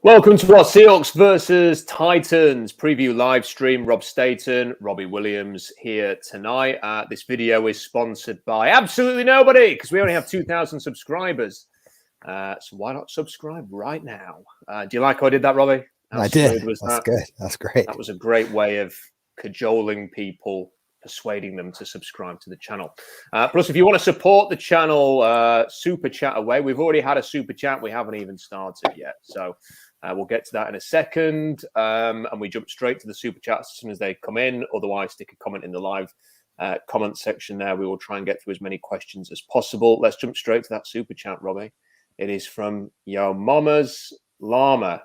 Welcome to our Seahawks versus Titans preview live stream. Rob Staton, Robbie Williams here tonight. This video is sponsored by absolutely nobody because we only have 2,000 subscribers. So why not subscribe right now? Do you like how I did that, Robbie? I did. That's good. That's great. That was a great way of cajoling people, persuading them to subscribe to the channel. Plus, if you want to support the channel, super chat away. We've already had a super chat. We haven't even started yet. So we'll get to that in a second. And we jump straight to the super chats as soon as they come in. Otherwise, stick a comment in the live comment section there. We will try and get through as many questions as possible. Let's jump straight to that super chat, Robbie. It is from Yo Mama's Llama.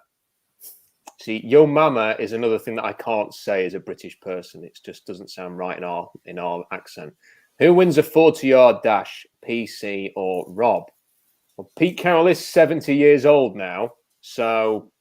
See, Yo Mama is another thing that I can't say as a British person. It just doesn't sound right in our accent. Who wins a 40-yard dash, PC or Rob? Well, Pete Carroll is 70 years old now. So,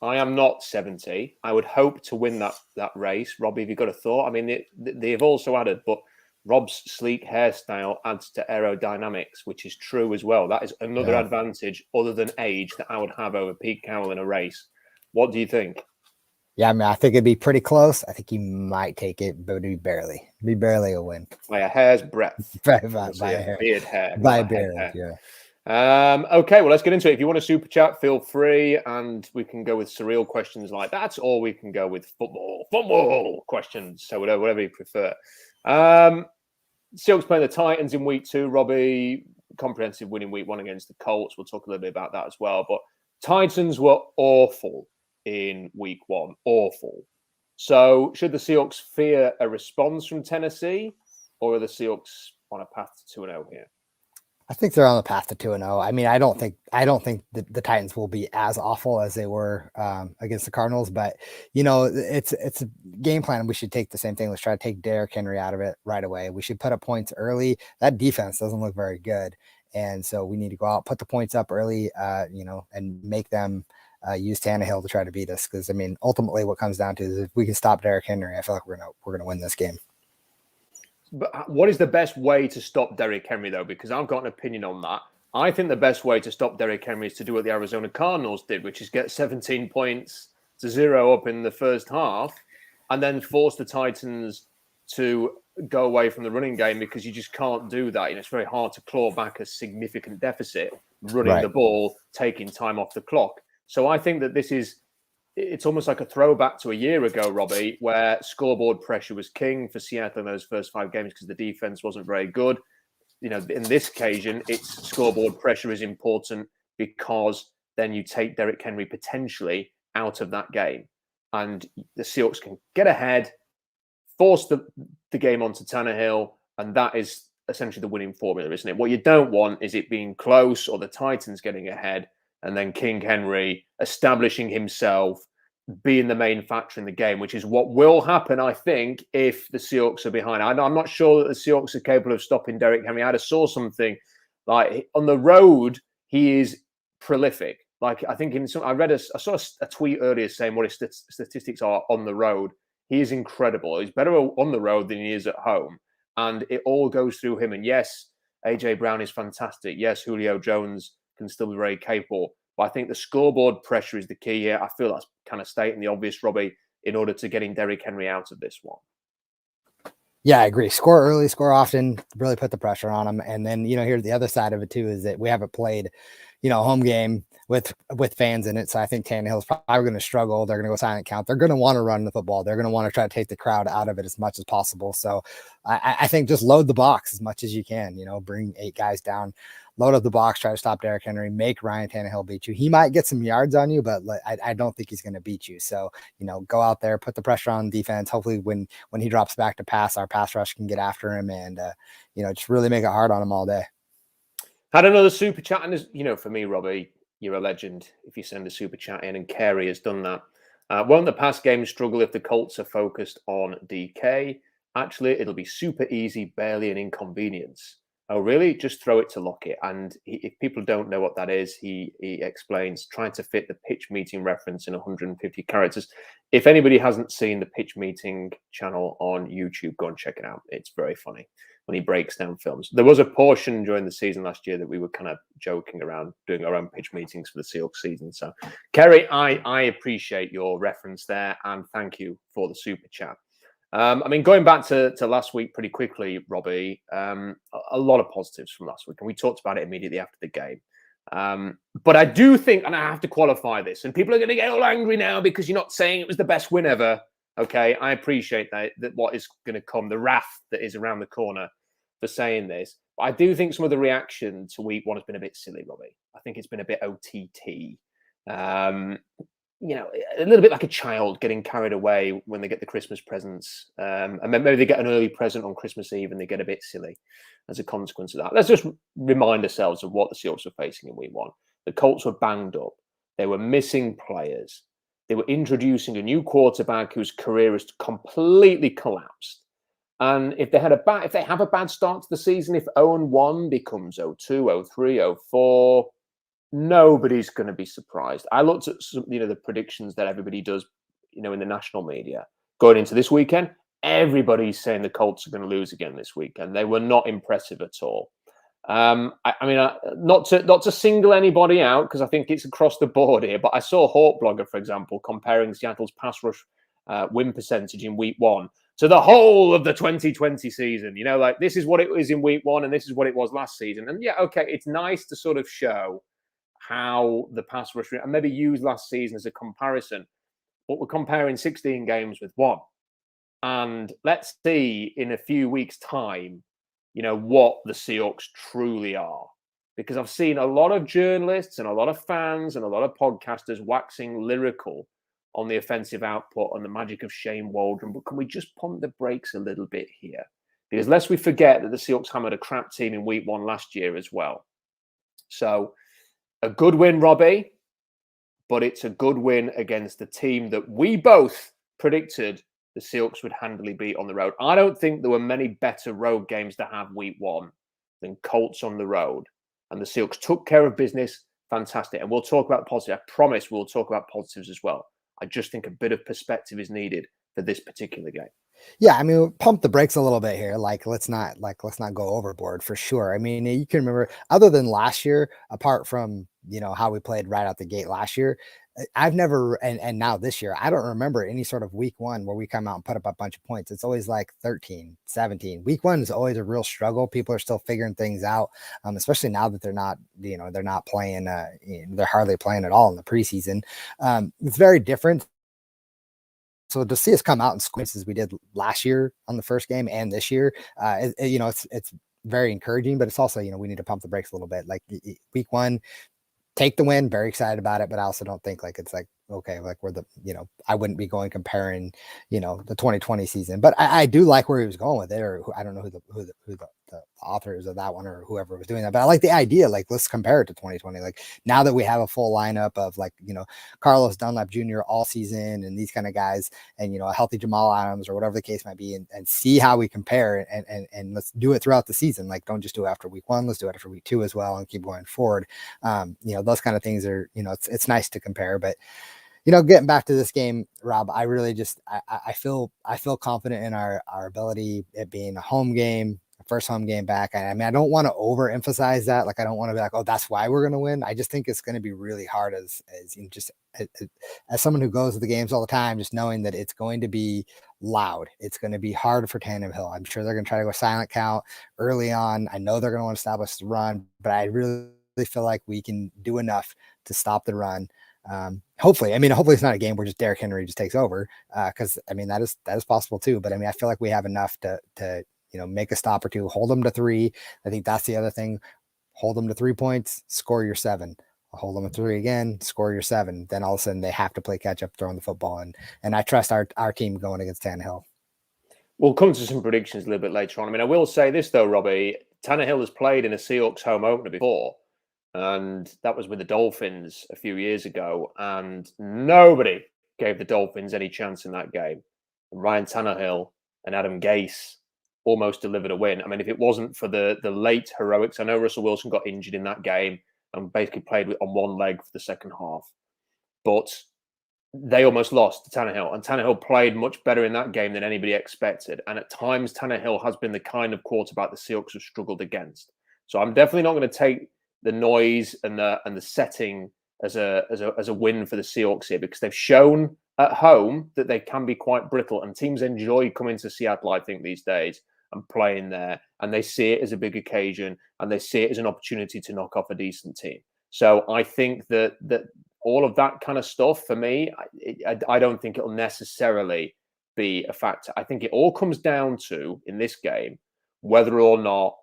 I am not 70. I would hope to win that race. Robbie, have you got a thought? I mean, they've also added, but Rob's sleek hairstyle adds to aerodynamics, which is true as well. That is another advantage other than age that I would have over Pete Carroll in a race. What do you think? Yeah, I mean, I think it'd be pretty close. I think he might take it, but it'd be barely a win. By a hair's breadth. by a hair. Beard hair. By a beard, yeah. Okay, well, let's get into it. If you want to super chat, feel free, and we can go with surreal questions like that, or we can go with football questions. So whatever you prefer. Seahawks playing the Titans in week 2. Robbie, comprehensive win in week 1 against the Colts. We'll talk a little bit about that as well. But Titans were awful in week 1. Awful. So should the Seahawks fear a response from Tennessee, or are the Seahawks on a path to 2-0 here? I think they're on the path to 2-0. I mean, I don't think the Titans will be as awful as they were against the Cardinals, but it's a game plan. We should take the same thing. Let's try to take Derrick Henry out of it right away. We should put up points early. That defense doesn't look very good, and so we need to go out, put the points up early, and make them use Tannehill to try to beat us. Because I mean, ultimately, what comes down to is if we can stop Derrick Henry, I feel like we're gonna win this game. But what is the best way to stop Derrick Henry, though? Because I've got an opinion on that. I think the best way to stop Derrick Henry is to do what the Arizona Cardinals did, which is get 17 points to 0 up in the first half and then force the Titans to go away from the running game, because you just can't do that. It's very hard to claw back a significant deficit running the ball, taking time off the clock. So I think that it's almost like a throwback to a year ago, Robbie, where scoreboard pressure was king for Seattle in those first 5 games because the defense wasn't very good. In this occasion, it's scoreboard pressure is important because then you take Derrick Henry potentially out of that game. And the Seahawks can get ahead, force the game onto Tannehill, and that is essentially the winning formula, isn't it? What you don't want is it being close or the Titans getting ahead and then King Henry establishing himself, being the main factor in the game, which is what will happen, I think, if the Seahawks are behind. I'm not sure that the Seahawks are capable of stopping Derrick Henry. I saw something like on the road, he is prolific. Like I think I saw a tweet earlier saying what his statistics are on the road. He is incredible. He's better on the road than he is at home, and it all goes through him. And yes, AJ Brown is fantastic. Yes, Julio Jones can still be very capable. But I think the scoreboard pressure is the key here. I feel that's kind of stating the obvious, Robbie, in order to getting Derrick Henry out of this one. Yeah, I agree. Score early, score often, really put the pressure on them. And then, here's the other side of it too, is that we haven't played, home game with fans in it. So I think Tannehill's probably going to struggle. They're going to go silent count. They're going to want to run the football. They're going to want to try to take the crowd out of it as much as possible. So I think just load the box as much as you can, bring 8 guys down, load up the box, try to stop Derrick Henry, make Ryan Tannehill beat you. He might get some yards on you, but I don't think he's going to beat you. So, go out there, put the pressure on defense. Hopefully when he drops back to pass, our pass rush can get after him and, just really make it hard on him all day. Had another super chat. And, for me, Robbie, you're a legend if you send a super chat in, and Carey has done that. Won't the pass game struggle if the Colts are focused on DK? Actually, it'll be super easy, barely an inconvenience. Oh, really? Just throw it to Lockett. And if people don't know what that is, he explains trying to fit the pitch meeting reference in 150 characters. If anybody hasn't seen the pitch meeting channel on YouTube, go and check it out. It's very funny when he breaks down films. There was a portion during the season last year that we were kind of joking around doing our own pitch meetings for the Seahawks season. So, Kerry, I appreciate your reference there, and thank you for the super chat. I mean, going back to last week pretty quickly, Robbie, a lot of positives from last week, and we talked about it immediately after the game. But I do think, and I have to qualify this, and people are going to get all angry now because you're not saying it was the best win ever. Okay, I appreciate that what is going to come, the wrath that is around the corner for saying this. But I do think some of the reaction to week one has been a bit silly, Robbie. I think it's been a bit OTT. A little bit like a child getting carried away when they get the Christmas presents. And then maybe they get an early present on Christmas Eve and they get a bit silly as a consequence of that. Let's just remind ourselves of what the Seahawks were facing in week one. The Colts were banged up. They were missing players. They were introducing a new quarterback whose career has completely collapsed. And if they have a bad start to the season, if 0-1 becomes 0-2, 0-3, 0-4, nobody's going to be surprised. I looked at some, the predictions that everybody does, in the national media going into this weekend. Everybody's saying the Colts are going to lose again this weekend. They were not impressive at all. Not to single anybody out because I think it's across the board here, but I saw Hawk Blogger, for example, comparing Seattle's pass rush win percentage in week one to the whole of the 2020 season. Like this is what it was in week one and this is what it was last season. And yeah, okay, it's nice to sort of show how the pass rush, and maybe use last season as a comparison, but we're comparing 16 games with one. And let's see in a few weeks' time, what the Seahawks truly are. Because I've seen a lot of journalists and a lot of fans and a lot of podcasters waxing lyrical on the offensive output and the magic of Shane Waldron. But can we just pump the brakes a little bit here? Because lest we forget that the Seahawks hammered a crap team in week one last year as well. So, a good win, Robbie, but it's a good win against the team that we both predicted the Seahawks would handily beat on the road. I don't think there were many better road games to have week one than Colts on the road. And the Seahawks took care of business. Fantastic. And we'll talk about positives. I promise we'll talk about positives as well. I just think a bit of perspective is needed for this particular game. Yeah, I mean, pump the brakes a little bit here. Let's not go overboard for sure. I mean, you can remember, other than last year, apart from how we played right out the gate last year, I've never, and now this year, I don't remember any sort of week one where we come out and put up a bunch of points. It's always like 13, 17. Week one is always a real struggle. People are still figuring things out, especially now that they're not playing, they're hardly playing at all in the preseason. It's very different. So to see us come out and squints as we did last year on the first game and this year, it's very encouraging, but it's also, we need to pump the brakes a little bit. Like week one, take the win, very excited about it, but I also don't think like it's like, okay, like we're I wouldn't be comparing, the 2020 season, but I do like where he was going with it, or I don't know who the authors of that one or whoever was doing that, but I like the idea, like let's compare it to 2020. Like now that we have a full lineup of Carlos Dunlap Jr. all season and these kind of guys, and a healthy Jamal Adams or whatever the case might be, and see how we compare and let's do it throughout the season. Like don't just do it after week one, let's do it after week two as well and keep going forward. Those kind of things are, it's nice to compare, but getting back to this game, Rob, I really just, I feel confident in our ability, it being a home game, first home game back. I mean, I don't want to overemphasize that. Like, I don't want to be like, oh, that's why we're going to win. I just think it's going to be really hard as someone who goes to the games all the time, just knowing that it's going to be loud. It's going to be hard for Tannehill. I'm sure they're going to try to go silent count early on. I know they're going to want to establish the run, but I really feel like we can do enough to stop the run. Hopefully it's not a game where just Derrick Henry just takes over. Cause I mean, that is possible too, but I mean, I feel like we have enough to make a stop or two, hold them to 3. I think that's the other thing. Hold them to 3 points, score your 7, hold them to 3 again, score your 7. Then all of a sudden they have to play catch up throwing the football. And I trust our team going against Tannehill. We'll come to some predictions a little bit later on. I mean, I will say this though, Robbie, Tannehill has played in a Seahawks home opener before. And that was with the Dolphins a few years ago. And nobody gave the Dolphins any chance in that game. And Ryan Tannehill and Adam Gase almost delivered a win. I mean, if it wasn't for the late heroics, I know Russell Wilson got injured in that game and basically played on one leg for the second half, but they almost lost to Tannehill, and Tannehill played much better in that game than anybody expected. And at times, Tannehill has been the kind of quarterback the Seahawks have struggled against. So I'm definitely not going to take the noise and the setting as a win for the Seahawks here, because they've shown at home that they can be quite brittle, and teams enjoy coming to Seattle, I think, these days and playing there, and they see it as a big occasion, and they see it as an opportunity to knock off a decent team. So I think that all of that kind of stuff, for me, I don't think it'll necessarily be a factor. I think it all comes down to, in this game, whether or not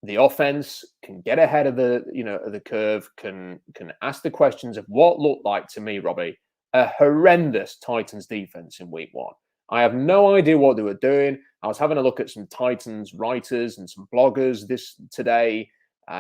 the offense can get ahead of the curve, can ask the questions of what looked like, to me, Robbie, a horrendous Titans defense in week 1. I have no idea what they were doing. I was having a look at some Titans writers and some bloggers today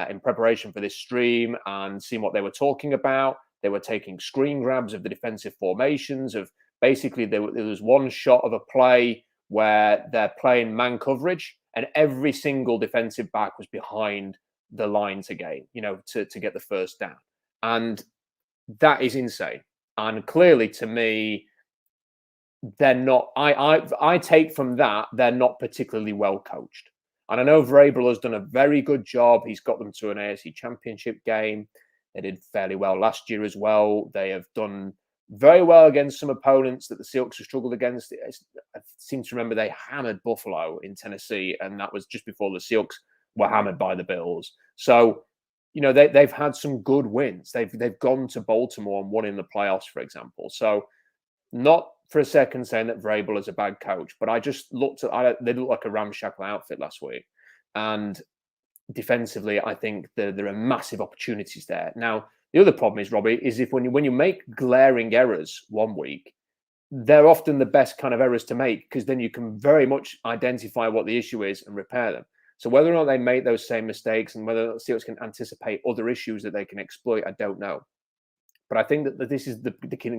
in preparation for this stream and seeing what they were talking about. They were taking screen grabs of the defensive formations. Of basically, there was one shot of a play where they're playing man coverage, and every single defensive back was behind the line to gain, to get the first down. And that is insane. And clearly, to me, they're not. I take from that they're not particularly well coached. And I know Vrabel has done a very good job. He's got them to an AFC Championship game. They did fairly well last year as well. They have done very well against some opponents that the Seahawks have struggled against. I seem to remember they hammered Buffalo in Tennessee, and that was just before the Seahawks were hammered by the Bills. So, they've had some good wins. They've gone to Baltimore and won in the playoffs, for example. So, not for a second saying that Vrabel is a bad coach, but I just looked at they looked like a ramshackle outfit last week, and defensively, I think there are massive opportunities there. Now, the other problem is, Robbie, is if when you make glaring errors one week, they're often the best kind of errors to make, because then you can very much identify what the issue is and repair them. So whether or not they make those same mistakes and whether the Seahawks can anticipate other issues that they can exploit, I don't know. But I think that this is the key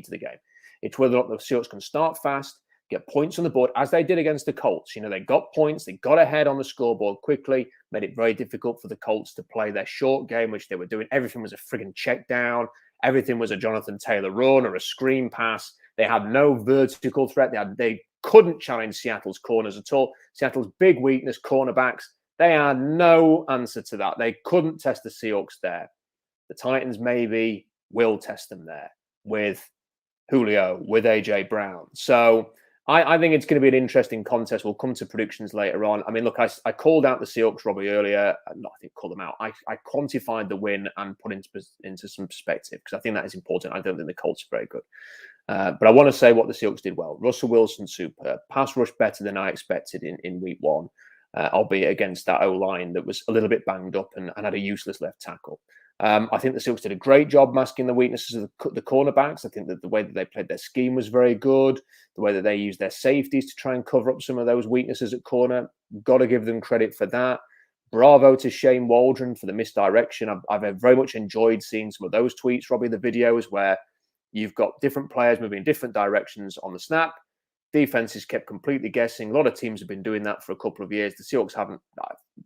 to the game. It's whether or not the Seahawks can start fast, get points on the board, as they did against the Colts. They got points, they got ahead on the scoreboard quickly, made it very difficult for the Colts to play their short game, which they were doing. Everything was a friggin' check down. Everything was a Jonathan Taylor run or a screen pass. They had no vertical threat. They couldn't challenge Seattle's corners at all. Seattle's big weakness, cornerbacks, they had no answer to that. They couldn't test the Seahawks there. The Titans maybe will test them there with Julio, with AJ Brown. So I think it's going to be an interesting contest. We'll come to predictions later on. I mean, look, I called out the Seahawks, Robbie, earlier. No, I think call them out. I quantified the win and put into some perspective, because I think that is important. I don't think the Colts are very good. But I want to say what the Seahawks did well. Russell Wilson, superb. Pass rush better than I expected in week 1, albeit against that O-line that was a little bit banged up and had a useless left tackle. I think the Seahawks did a great job masking the weaknesses of the cornerbacks. I think that the way that they played their scheme was very good. The way that they used their safeties to try and cover up some of those weaknesses at corner, got to give them credit for that. Bravo to Shane Waldron for the misdirection. I've very much enjoyed seeing some of those tweets, Robbie, the videos where you've got different players moving in different directions on the snap. Defense is kept completely guessing. A lot of teams have been doing that for a couple of years. The Seahawks haven't,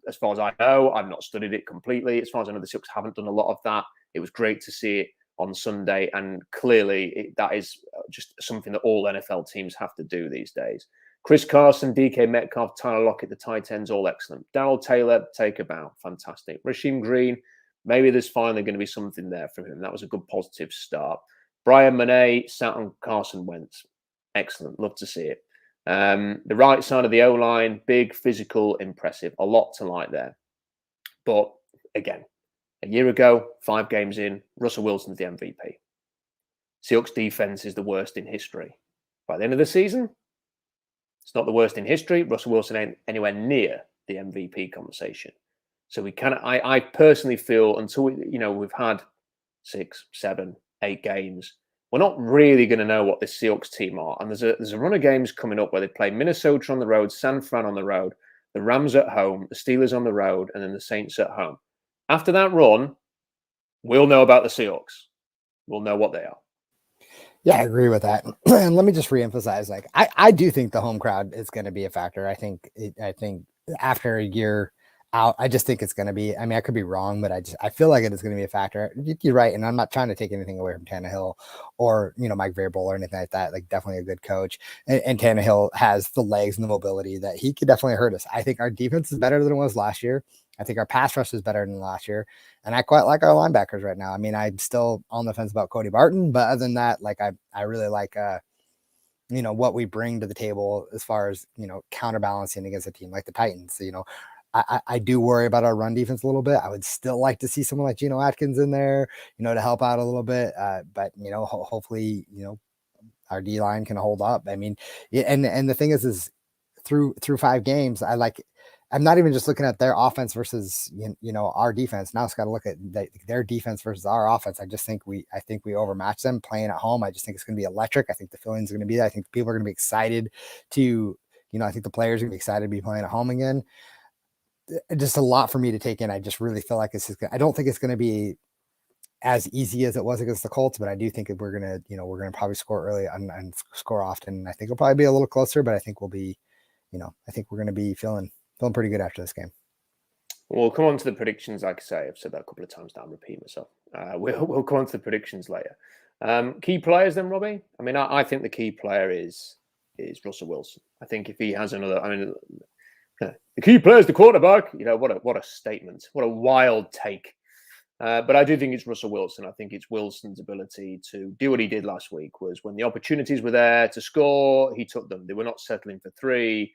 as far as I know, I've not studied it completely. As far as I know, the Seahawks haven't done a lot of that. It was great to see it on Sunday, and clearly that is just something that all NFL teams have to do these days. Chris Carson, DK Metcalf, Tyler Lockett, the tight ends, all excellent. Darrell Taylor, take a bow, fantastic. Rasheem Green, maybe there's finally going to be something there from him. That was a good positive start. Brian Monet sat on Carson Wentz. Excellent. Love to see it. The right side of the O-line, big, physical, impressive. A lot to like there. But again, a year ago, 5 games in, Russell Wilson's the MVP. Seahawks defense is the worst in history. By the end of the season, it's not the worst in history. Russell Wilson ain't anywhere near the MVP conversation. So I personally feel until we've had 6, 7, 8 games, we're not really going to know what this Seahawks team are. And there's a run of games coming up where they play Minnesota on the road, San Fran on the road, the Rams at home, the Steelers on the road, and then the Saints at home. After that run, we'll know about the Seahawks. We'll know what they are. Yeah, I agree with that. And let me just reemphasize, like, I do think the home crowd is going to be a factor. I think after a year out, I just think it's going to be, I mean, I could be wrong, but I feel like it is going to be a factor. You're right. And I'm not trying to take anything away from Tannehill or, Mike Vrabel or anything like that. Like, definitely a good coach. And Tannehill has the legs and the mobility that he could definitely hurt us. I think our defense is better than it was last year. I think our pass rush is better than last year. And I quite like our linebackers right now. I mean, I'm still on the fence about Cody Barton, but other than that, like, I really like, what we bring to the table as far as, counterbalancing against a team like the Titans. I do worry about our run defense a little bit. I would still like to see someone like Geno Atkins in there, to help out a little bit. But, hopefully, our D line can hold up. I mean, and the thing is through 5 games, I'm not even just looking at their offense versus, our defense. Now it's got to look at their defense versus our offense. I think we overmatch them playing at home. I just think it's going to be electric. I think the feelings are going to be there. I think people are going to be excited to, I think the players are going to be excited to be playing at home again. Just a lot for me to take in. I just really feel like I don't think it's going to be as easy as it was against the Colts, but I do think we're going to probably score early and score often. I think it'll probably be a little closer, but I think we'll be, I think we're going to be feeling pretty good after this game. We'll come on to the predictions. Like I say, I've said that a couple of times now. I'm repeating myself. We'll come on to the predictions later. Key players then, Robbie? I mean, I think the key player is Russell Wilson. I think if he has another, the key player is the quarterback. What a statement. What a wild take. But I do think it's Russell Wilson. I think it's Wilson's ability to do what he did last week was when the opportunities were there to score, he took them. They were not settling for 3.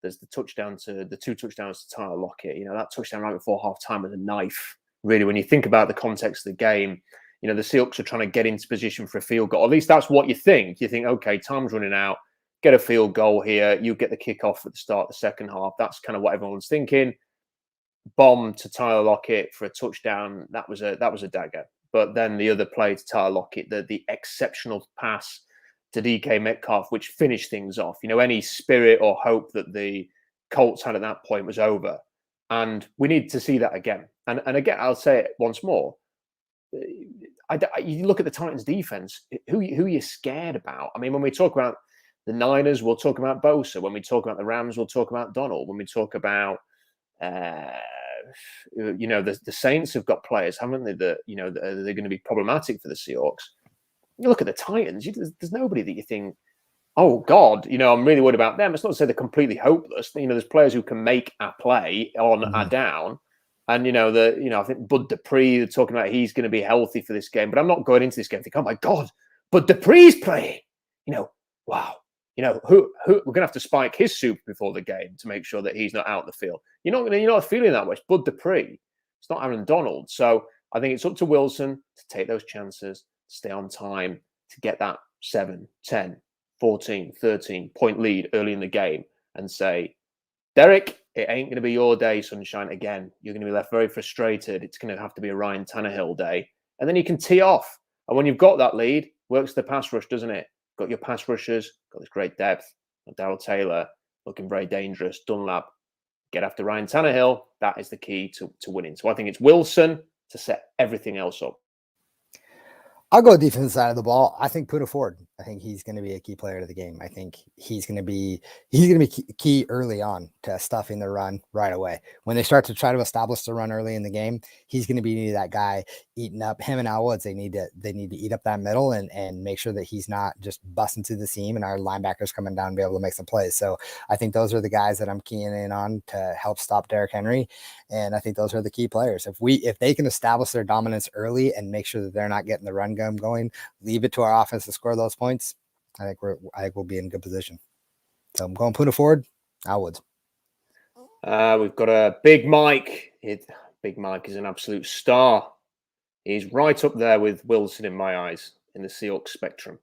There's the 2 touchdowns to Tyler Lockett. That touchdown right before halftime was a knife. Really, when you think about the context of the game, the Seahawks are trying to get into position for a field goal. At least that's what you think. You think, okay, time's running out. Get a field goal here. You get the kickoff at the start of the second half. That's kind of what everyone's thinking. Bomb to Tyler Lockett for a touchdown. That was a dagger. But then the other play to Tyler Lockett, the exceptional pass to DK Metcalf, which finished things off. Any spirit or hope that the Colts had at that point was over. And we need to see that again. And again, I'll say it once more. You look at the Titans defense, who are you scared about? I mean, when we talk about the Niners, we'll talk about Bosa. When we talk about the Rams, we'll talk about Donald. When we talk about, the Saints have got players, haven't they, that, they're going to be problematic for the Seahawks. You look at the Titans, there's nobody that you think, oh, God, I'm really worried about them. It's not to say they're completely hopeless. There's players who can make a play on a down. And, I think Bud Dupree, they're talking about he's going to be healthy for this game. But I'm not going into this game thinking, oh, my God, Bud Dupree's playing. Wow. Who we're going to have to spike his soup before the game to make sure that he's not out the field. You're not feeling that much. Bud Dupree. It's not Aaron Donald. So I think it's up to Wilson to take those chances, stay on time, to get that 7, 10, 14, 13 point lead early in the game and say, Derek, it ain't going to be your day, sunshine, again. You're going to be left very frustrated. It's going to have to be a Ryan Tannehill day. And then you can tee off. And when you've got that lead, works the pass rush, doesn't it? Got your pass rushers, got this great depth. Darrell Taylor looking very dangerous. Dunlap, get after Ryan Tannehill. That is the key to winning. So I think it's Wilson to set everything else up. I'll go defensive side of the ball. I think Poona Ford. I think he's going to be a key player to the game. I think he's going to be key early on to stuffing the run right away. When they start to try to establish the run early in the game, he's going to be that guy eating up him and Al Woods. They need to eat up that middle and make sure that he's not just busting through the seam and our linebackers coming down and be able to make some plays. So I think those are the guys that I'm keying in on to help stop Derrick Henry. And I think those are the key players. If they can establish their dominance early and make sure that they're not getting the run game going, leave it to our offense to score those points, I think we'll be in good position. So I'm going Poona Ford, Al Woods. We've got a Big Mike. Big Mike is an absolute star. He's right up there with Wilson in my eyes in the Seahawks spectrum,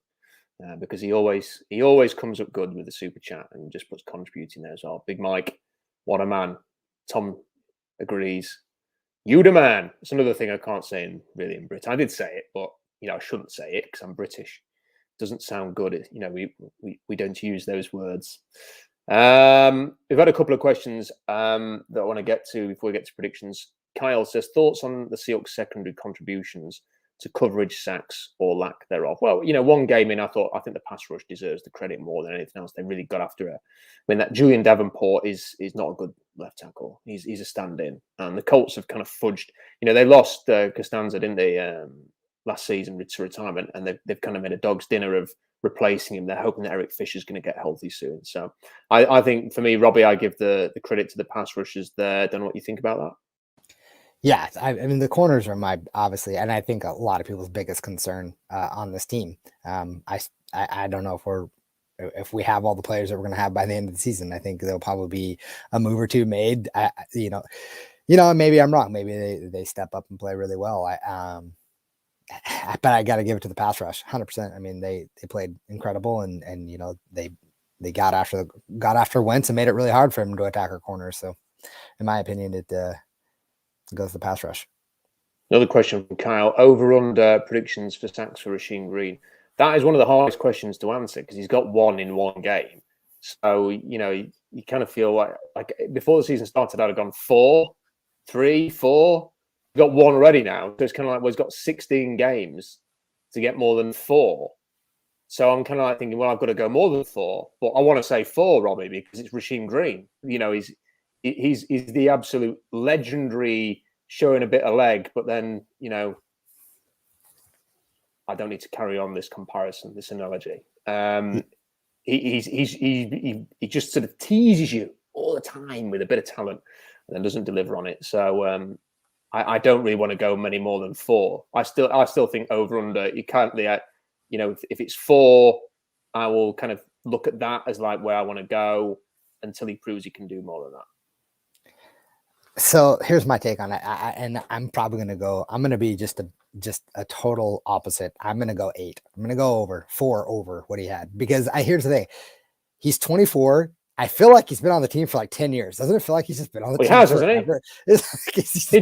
because he always comes up good with the super chat and just puts contributing there as well. Big Mike, what a man. Tom agrees. You the man. It's another thing I can't say in Britain. I did say it, but I shouldn't say it because I'm British. It doesn't sound good. We don't use those words. We've had a couple of questions that I want to get to before we get to predictions. Kyle says, thoughts on the Seahawks secondary contributions to coverage, sacks, or lack thereof. Well, one game in, I think the pass rush deserves the credit more than anything else. They really got after it. I mean, that Julian Davenport is not a good left tackle. He's a stand-in. And the Colts have kind of fudged. They lost Costanza, didn't they, last season to retirement, and they've kind of made a dog's dinner of replacing him. They're hoping that Eric Fisher's going to get healthy soon. So I think for me, Robbie, I give the credit to the pass rushers there. Don't know what you think about that. Yeah, I mean the corners are obviously, and I think a lot of people's biggest concern on this team. I don't know if we have all the players that we're going to have by the end of the season. I think there'll probably be a move or two made. Maybe I'm wrong. Maybe they step up and play really well. But I got to give it to the pass rush, 100%. I mean they played incredible, and they got after Wentz and made it really hard for him to attack our corners. So, in my opinion, it goes the pass rush. Another question from Kyle. Over/under predictions for sacks for Rasheem Green. That is one of the hardest questions to answer because he's got one in one game. So, you kind of feel like before the season started, I'd have gone 4, 3, 4. We've got one already now. So it's kind of like, well, he's got 16 games to get more than 4. So I'm kind of like thinking, well, I've got to go more than 4. But I want to say 4, Robbie, because it's Rasheem Green. He's the absolute legendary, showing a bit of leg, but then I don't need to carry on this comparison, this analogy. He just sort of teases you all the time with a bit of talent, and then doesn't deliver on it. So I don't really want to go many more than 4. I still think over under. You can't. If it's 4, I will kind of look at that as like where I want to go until he proves he can do more than that. So here's my take on it. And I'm probably going to go, I'm going to be just a total opposite. I'm going to go 8. I'm going to go over 4 over what he had, because here's the thing. He's 24. I feel like he's been on the team for like 10 years. Doesn't it feel like he's just been on the team? He has, hasn't he?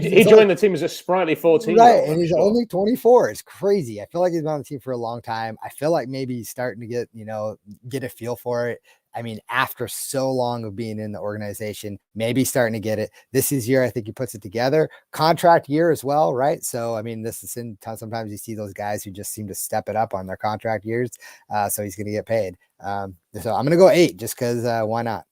He joined the team as a sprightly 14. Right. And he's only 24. It's crazy. I feel like he's been on the team for a long time. I feel like maybe he's starting to get a feel for it. I mean, after so long of being in the organization, maybe starting to get it. This is year, I think he puts it together. Contract year as well, right? So, I mean, this is sometimes you see those guys who just seem to step it up on their contract years. So he's going to get paid. So I'm going to go 8 just because why not?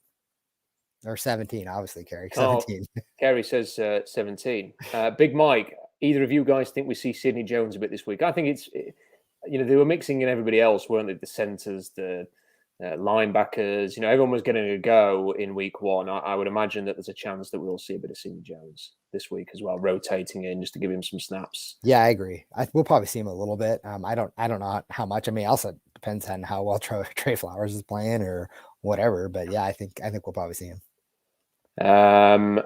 Or 17, obviously, Kerry. 17. Oh, Kerry says 17. Big Mike, either of you guys think we see Sidney Jones a bit this week? I think they were mixing in everybody else, weren't they? The centers, the linebackers, everyone was getting a go in week 1. I would imagine that there's a chance that we'll see a bit of Sidney Jones this week as well, rotating in just to give him some snaps. Yeah, I agree. We'll probably see him a little bit. I don't know how much. I mean, also depends on how well Trey Flowers is playing or whatever. But yeah, I think we'll probably see him.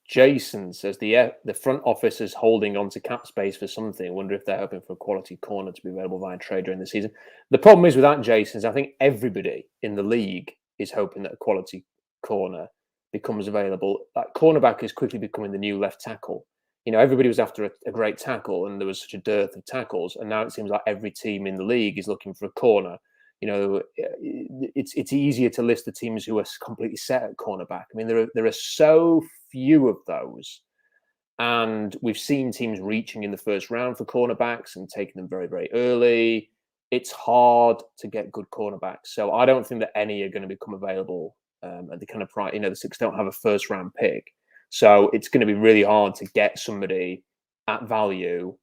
Jason says the front office is holding on to cap space for something. I wonder if they're hoping for a quality corner to be available via trade during the season. The problem is with that, Jason, is I think everybody in the league is hoping that a quality corner becomes available. That cornerback is quickly becoming the new left tackle. Everybody was after a great tackle, and there was such a dearth of tackles. And now it seems like every team in the league is looking for a corner. It's easier to list the teams who are completely set at cornerback. I mean, there are so few of those, and we've seen teams reaching in the first round for cornerbacks and taking them very, very early. It's hard to get good cornerbacks, so I don't think that any are going to become available at the kind of price. The Seahawks don't have a first round pick, so it's going to be really hard to get somebody at value.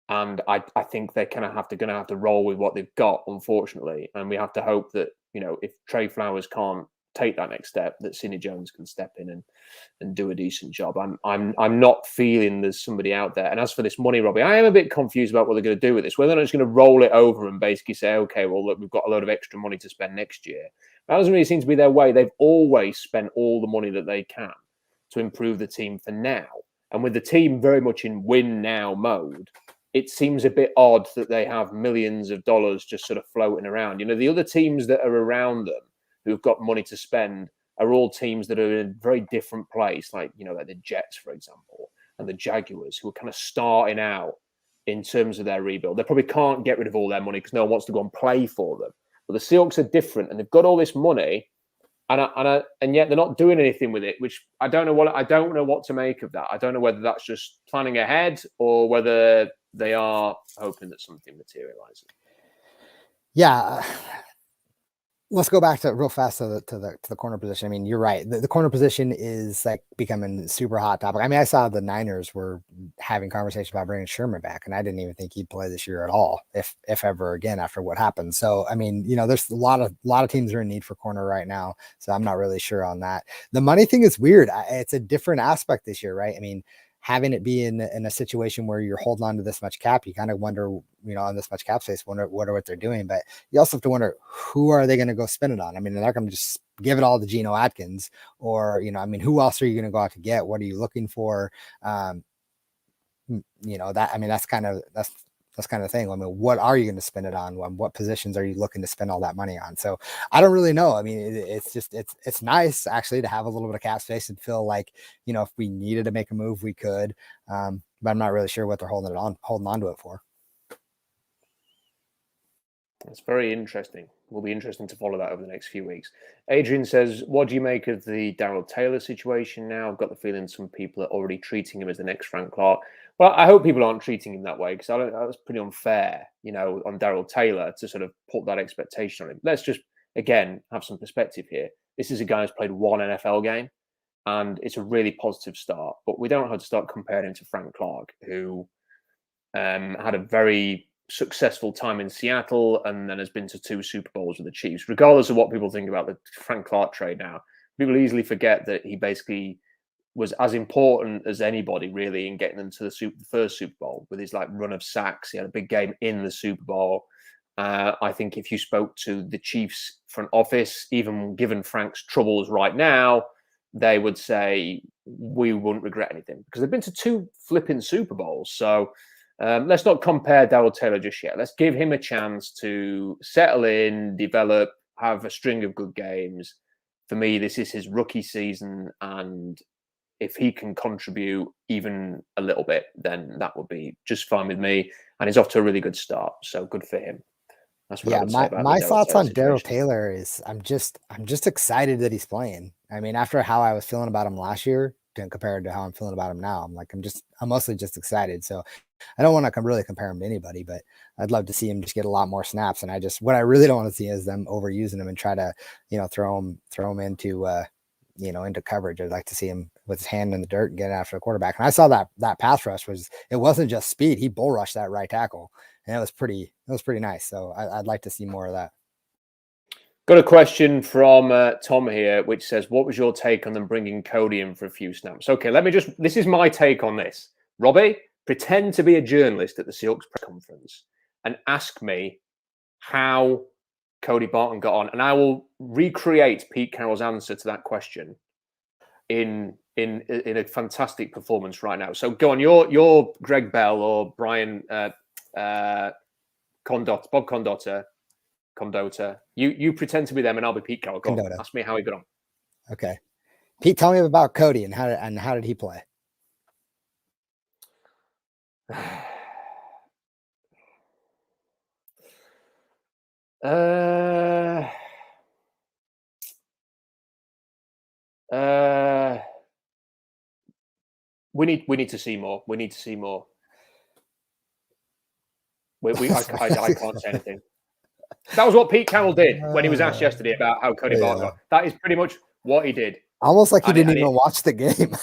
And I think they're going to have to roll with what they've got, unfortunately. And we have to hope that, if Trey Flowers can't take that next step, that Sidney Jones can step in and do a decent job. I'm not feeling there's somebody out there. And as for this money, Robbie, I am a bit confused about what they're going to do with this. Whether they're just going to roll it over and basically say, okay, well, look, we've got a load of extra money to spend next year. That doesn't really seem to be their way. They've always spent all the money that they can to improve the team for now. And with the team very much in win now mode, it seems a bit odd that they have millions of dollars just sort of floating around. The other teams that are around them who've got money to spend are all teams that are in a very different place, like the Jets, for example, and the Jaguars, who are kind of starting out in terms of their rebuild. They probably can't get rid of all their money because no one wants to go and play for them. But the Seahawks are different, and they've got all this money, and yet they're not doing anything with it, which I don't know what to make of that. I don't know whether that's just planning ahead or whether they are hoping that something materializes. Yeah. Let's go back to real fast to the corner position. I mean, you're right. The corner position is like becoming super hot topic. I mean, I saw the Niners were having conversations about bringing Sherman back, and I didn't even think he'd play this year at all, if ever again after what happened. So, I mean, there's a lot of teams are in need for corner right now. So I'm not really sure on that. The money thing is weird. It's a different aspect this year, right? I mean, having it be in a situation where you're holding on to this much cap, you kind of wonder, on this much cap space, wonder what they're doing. But you also have to wonder, who are they going to go spend it on? I mean, they're not going to just give it all to Geno Atkins, or, I mean, who else are you going to go out to get? What are you looking for? That's kind of thing. I mean, what are you going to spend it on? What positions are you looking to spend all that money on? So I don't really know. I mean, it's nice actually to have a little bit of cap space and feel like, if we needed to make a move, we could. But I'm not really sure what they're holding on to it for. It's very interesting. Will be interesting to follow that over the next few weeks. Adrian says, what do you make of the Darrell Taylor situation now? I've got the feeling some people are already treating him as the next Frank Clark. Well, I hope people aren't treating him that way, because that was pretty unfair, on Darrell Taylor to sort of put that expectation on him. Let's just, again, have some perspective here. This is a guy who's played one NFL game, and it's a really positive start. But we don't have to start comparing him to Frank Clark, who had a very successful time in Seattle and then has been to 2 Super Bowls with the Chiefs. Regardless of what people think about the Frank Clark trade now, people easily forget that he basically was as important as anybody really in getting them to the first Super Bowl with his run of sacks. He had a big game in the Super Bowl. I think if you spoke to the Chiefs front office, even given Frank's troubles right now, they would say we wouldn't regret anything, because they've been to 2 flipping Super Bowls. So let's not compare Darrell Taylor just yet. Let's give him a chance to settle in, develop, have a string of good games. For me, this is his rookie season, and if he can contribute even a little bit, then that would be just fine with me. And he's off to a really good start, so good for him. That's what I would say about my thoughts on Darrell situation. Taylor is I'm just excited that he's playing. I mean, after how I was feeling about him last year compared to how I'm feeling about him now, I'm mostly just excited. So I don't want to really compare him to anybody, but I'd love to see him just get a lot more snaps. And what I really don't want to see is them overusing him and try to, throw him into, into coverage. I'd like to see him with his hand in the dirt and get after the quarterback. And I saw that pass rush it wasn't just speed. He bull rushed that right tackle, and it was pretty nice. So I'd like to see more of that. Got a question from Tom here, which says, what was your take on them bringing Cody in for a few snaps? Okay, this is my take on this. Robbie, pretend to be a journalist at the Seahawks press conference and ask me how Cody Barton got on, and I will recreate Pete Carroll's answer to that question in a fantastic performance right now. So go on, you're Greg Bell or Brian Bob Condotta. You pretend to be them, and I'll be Pete Carroll. Go on, ask me how he got on. Okay, Pete, tell me about Cody and how did he play? We need to see more. We need to see more. I can't say anything. That was what Pete Carroll did when he was asked yesterday about how Cody Barton got. That is pretty much what he did. Almost like he didn't even watch the game.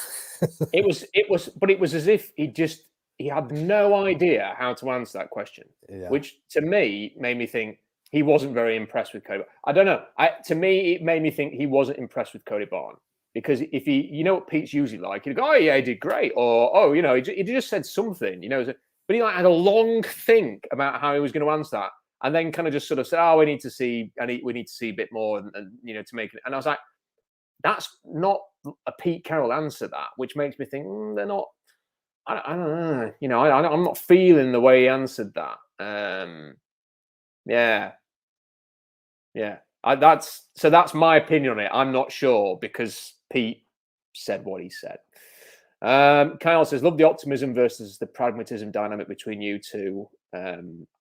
it was as if he had no idea how to answer that question, which to me made me think he wasn't very impressed with Cody. I don't know. To me, it made me think he wasn't impressed with Cody Barton, because if he, what Pete's usually like, he'd go, "Oh yeah, he did great," or he just said something, but he had a long think about how he was going to answer that, and then kind of just sort of said, "Oh, we need to see a bit more," and to make it. And I was like, that's not a Pete Carroll answer, that, which makes me think they're not. I don't know. I'm not feeling the way he answered that. That's my opinion on it. I'm not sure, because Pete said what he said. Kyle says, love the optimism versus the pragmatism dynamic between you two.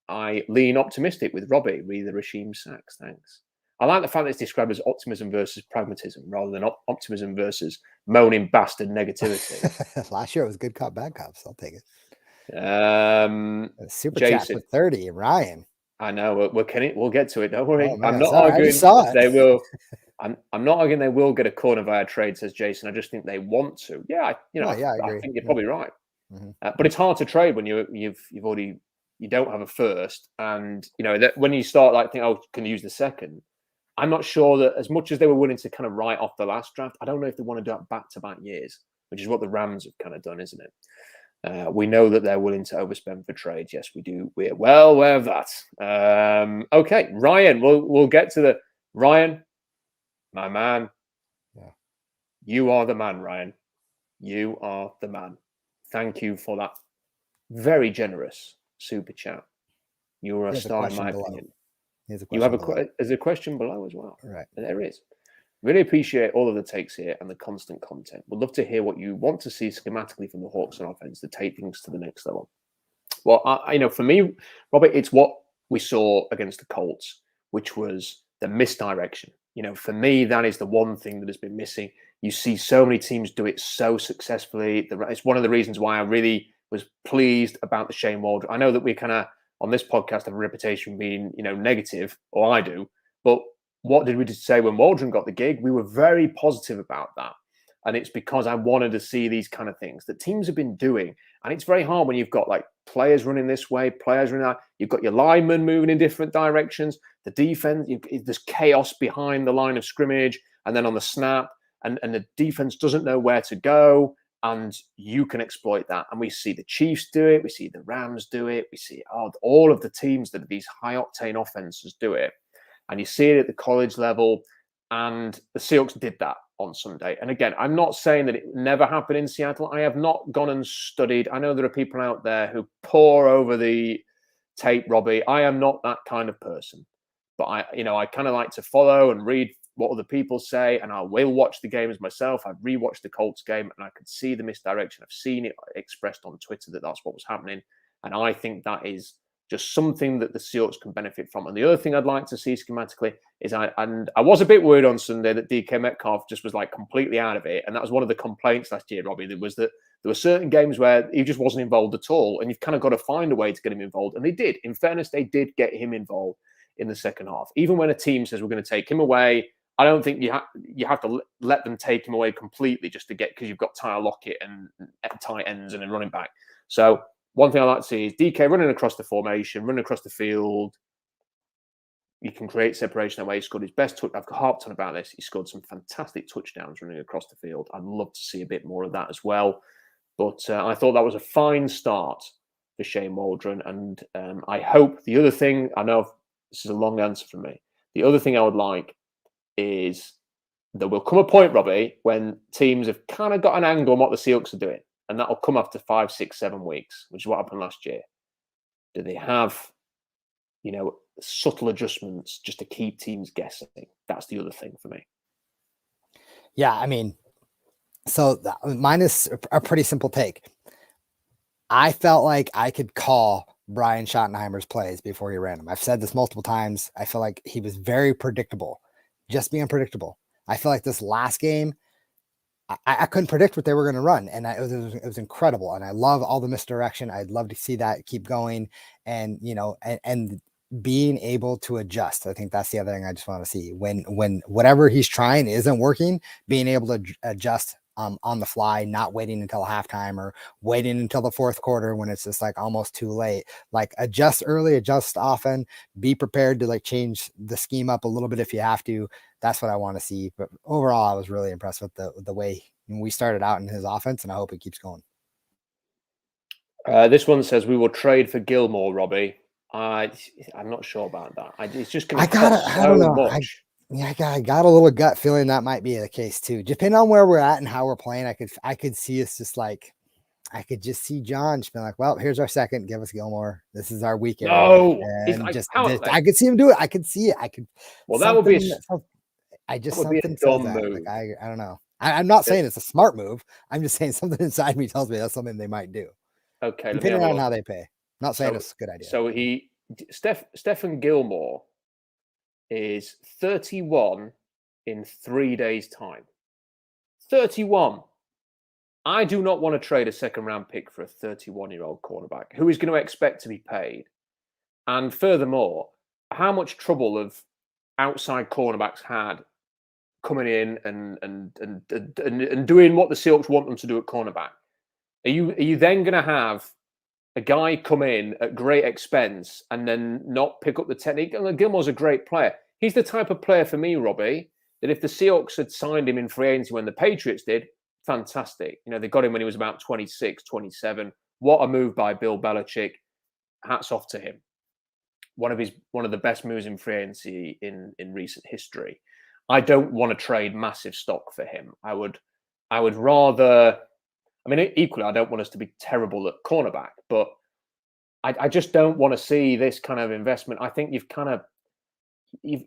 I lean optimistic with Robbie. Read the Rasheem sacks. Thanks. I like the fact that it's described as optimism versus pragmatism rather than optimism versus moaning bastard negativity. Last year it was good cop, bad cops. I'll take it. Super chat Jason, for 30. Ryan. I know we'll get to it. Don't worry. Oh, man, I'm not sorry, I arguing just saw it. they will. I'm not arguing they will get a corner via trade, says Jason. I just think they want to. Yeah, I agree. think you're probably right. Mhm. But it's hard to trade when you've already you don't have a first, and that when you start like think, oh, can you use the second? I'm not sure that as much as they were willing to kind of write off the last draft, I don't know if they want to do it back-to-back years, which is what the Rams have kind of done, isn't it? We know that they're willing to overspend for trades. Yes, we do. We're well aware of that. Okay, Ryan, we'll get to the Ryan, my man. Yeah. You are the man, Ryan. You are the man. Thank you for that very generous super chat. You are a star in my opinion. There's a question below as well. Right. There is. Really appreciate all of the takes here and the constant content. Would love to hear what you want to see schematically from the Hawks on offense to take things to the next level. Well, for me, Robert, it's what we saw against the Colts, which was the misdirection. For me, that is the one thing that has been missing. You see so many teams do it so successfully. It's one of the reasons why I really was pleased about the Shane Waldron. I know that we kind of, on this podcast, have a reputation being, negative, or I do, but what did we just say when Waldron got the gig? We were very positive about that. And it's because I wanted to see these kind of things that teams have been doing. And it's very hard when you've got like players running this way, players running that. You've got your linemen moving in different directions. The defense, there's chaos behind the line of scrimmage. And then on the snap, and the defense doesn't know where to go. And you can exploit that. And we see the Chiefs do it. We see the Rams do it. We see all of the teams that are these high octane offenses do it. And you see it at the college level. And the Seahawks did that on Sunday. And again, I'm not saying that it never happened in Seattle. I have not gone and studied. I know there are people out there who pore over the tape, Robbie. I am not that kind of person. But I kind of like to follow and read what other people say. And I will watch the games myself. I've rewatched the Colts game and I could see the misdirection. I've seen it expressed on Twitter that that's what was happening. And I think that is just something that the Seahawks can benefit from. And the other thing I'd like to see schematically is I was a bit worried on Sunday that DK Metcalf just was like completely out of it. And that was one of the complaints last year, Robbie, that was that there were certain games where he just wasn't involved at all. And you've kind of got to find a way to get him involved. And they did. In fairness, they did get him involved in the second half. Even when a team says we're going to take him away, I don't think you have to let them take him away completely just to get, because you've got Tyler Lockett and tight ends and a running back. So one thing I like to see is DK running across the formation, running across the field. You can create separation that way. He scored his best touch. I've harped on about this. He scored some fantastic touchdowns running across the field. I'd love to see a bit more of that as well. But I thought that was a fine start for Shane Waldron. And I hope the other thing, I know this is a long answer from me. The other thing I would like is there will come a point, Robbie, when teams have kind of got an angle on what the Seahawks are doing. And that'll come after 5, 6, 7 weeks, which is what happened last year. Do they have, subtle adjustments just to keep teams guessing? That's the other thing for me. Yeah, I mean, so mine is a pretty simple take. I felt like I could call Brian Schottenheimer's plays before he ran them. I've said this multiple times. I feel like he was very predictable, just being predictable. I feel like this last game, I couldn't predict what they were going to run, and it was incredible. And I love all the misdirection. I'd love to see that keep going, and and being able to adjust. I think that's the other thing I just want to see. When whatever he's trying isn't working, being able to adjust on the fly, not waiting until halftime or waiting until the fourth quarter when it's just like almost too late. Like adjust early, adjust often, be prepared to like change the scheme up a little bit if you have to. That's what I want to see. But overall, I was really impressed with the way we started out in his offense, and I hope it keeps going. This one says we will trade for Gilmore, Robbie. I'm not sure about that. It's just going to cost so much. I got a little gut feeling that might be the case too. Depending on where we're at and how we're playing, I could see us just like, I could just see John just being like, well, here's our second, give us Gilmore. This is our week. No, and I could see him do it. I could see it. Well, that would be something says that. Like, I don't know. I'm not saying it's a smart move. I'm just saying something inside me tells me that's something they might do. Okay. Depending on how they pay. Not saying it's a good idea. So Stephen Gilmore is 31 in 3 days' time. 31. I do not want to trade a second-round pick for a 31-year-old cornerback who is going to expect to be paid. And furthermore, how much trouble have outside cornerbacks had coming in and doing what the Seahawks want them to do at cornerback? Are you then going to have a guy come in at great expense and then not pick up the technique? And Gilmore's a great player. He's the type of player for me, Robbie, that if the Seahawks had signed him in free agency when the Patriots did, fantastic. You know, they got him when he was about 26, 27. What a move by Bill Belichick. Hats off to him. One of the best moves in free agency in recent history. I don't want to trade massive stock for him. I would rather. I mean, equally, I don't want us to be terrible at cornerback, but I just don't want to see this kind of investment. I think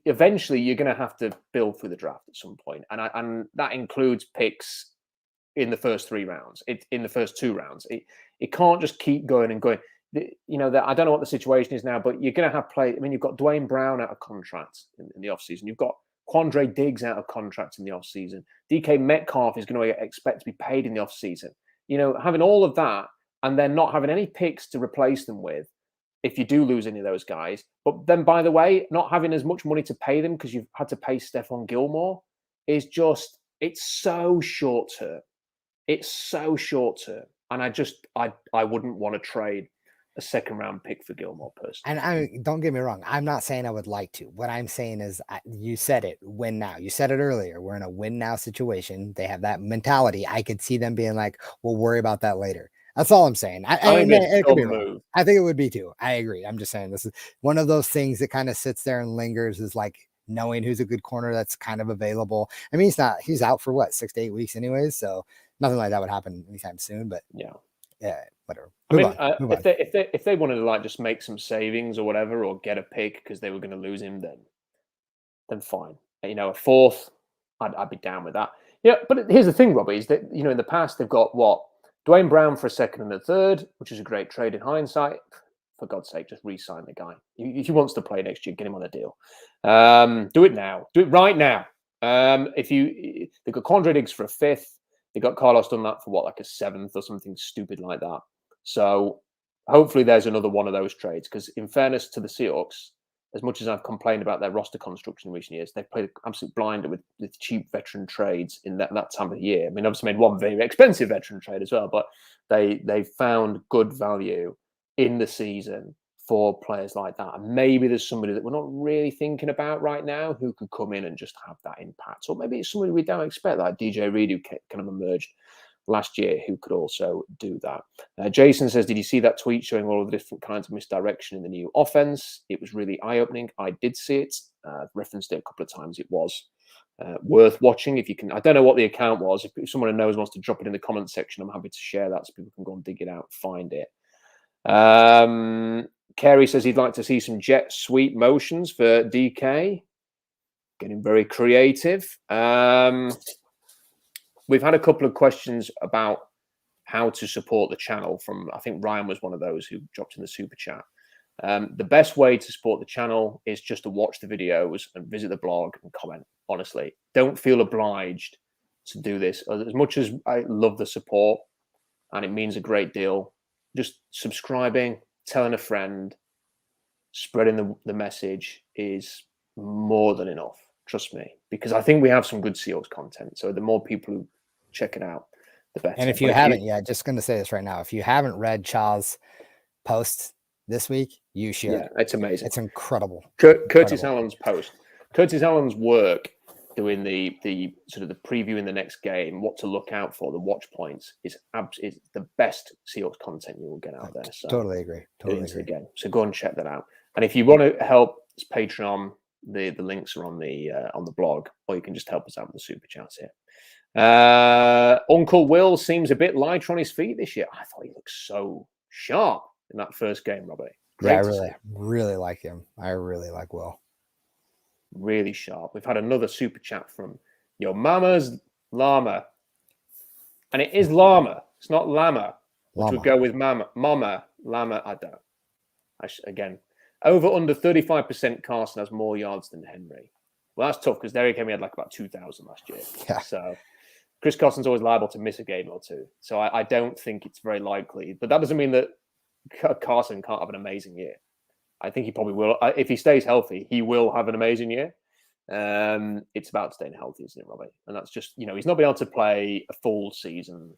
eventually you're going to have to build through the draft at some point, and that includes picks in the first 3 rounds. In the first 2 rounds, it can't just keep going and going. You know, that I don't know what the situation is now, but you're going to have play. I mean, you've got Dwayne Brown out of contract in the offseason. You've got Quandre Diggs out of contract in the offseason. DK Metcalf is going to expect to be paid in the offseason. You know, having all of that and then not having any picks to replace them with if you do lose any of those guys. But then, by the way, not having as much money to pay them because you've had to pay Stephon Gilmore is just, it's so short term. It's so short term. And I wouldn't want to trade a second round pick for Gilmore personally. And don't get me wrong. I'm not saying I would like to. What I'm saying is, you said it, win now. You said it earlier. We're in a win now situation. They have that mentality. I could see them being like, we'll worry about that later. That's all I'm saying. I think it could be wrong. I think it would be too. I agree. I'm just saying this is one of those things that kind of sits there and lingers, is like knowing who's a good corner that's kind of available. I mean, he's out for what, 6 to 8 weeks anyways. So nothing like that would happen anytime soon, but yeah, whatever. If they wanted to like just make some savings or whatever, or get a pick because they were going to lose him, then fine. You know, a 4th, I'd be down with that. Yeah, but here's the thing, Robbie, is that, you know, in the past they've got Dwayne Brown for a 2nd and a 3rd, which is a great trade in hindsight. For God's sake, just re-sign the guy. If he wants to play next year, get him on a deal. Do it now. Do it right now. They've got Quandre Diggs for a 5th. They got Carlos Dunlap for like a 7th or something stupid like that. So hopefully there's another one of those trades, because in fairness to the Seahawks, as much as I've complained about their roster construction in recent years, they've played absolute blinder with cheap veteran trades in that time of the year. I mean, obviously made one very expensive veteran trade as well, but they found good value in the season for players like that. And maybe there's somebody that we're not really thinking about right now who could come in and just have that impact. Or maybe it's somebody we don't expect, like DJ Reed, who kind of emerged last year, who could also do that. Jason says, did you see that tweet showing all of the different kinds of misdirection in the new offense? It was really eye-opening. I did see it. Referenced it a couple of times. It was worth watching. If you can, I don't know what the account was. If someone who knows wants to drop it in the comment section, I'm happy to share that so people can go and dig it out and find it. Kerry says he'd like to see some jet sweep motions for DK. Getting very creative. We've had a couple of questions about how to support the channel from, I think Ryan was one of those who dropped in the super chat. The best way to support the channel is just to watch the videos and visit the blog and comment. Honestly, don't feel obliged to do this. As much as I love the support and it means a great deal, just subscribing, telling a friend, spreading the message is more than enough. Trust me, because I think we have some good Seahawks content. So the more people who check it out, the better. And if you haven't, just going to say this right now, if you haven't read Chaw's posts this week, you should. Yeah, it's amazing. It's incredible. Curtis Allen's post, Curtis Allen's work doing the sort of the preview in the next game, what to look out for, the watch points is the best Seahawks content you will get out there. So totally agree. Again. So go and check that out. And if you want to help, it's Patreon. The links are on the blog, or you can just help us out with the super chats here. Uncle Will seems a bit lighter on his feet this year. I thought he looked so sharp in that first game, Robbie. Yeah, I really like him. I really like Will. Really sharp. We've had another super chat from your mama's llama, and it is llama. It's not llama. Which would go with mama, llama. I don't. Again. Over under 35% Carson has more yards than Henry. Well, that's tough because Derrick Henry had like about 2,000 last year. Yeah. So Chris Carson's always liable to miss a game or two. So I don't think it's very likely. But that doesn't mean that Carson can't have an amazing year. I think he probably will. If he stays healthy, he will have an amazing year. It's about staying healthy, isn't it, Robbie? And that's just, he's not been able to play a full season.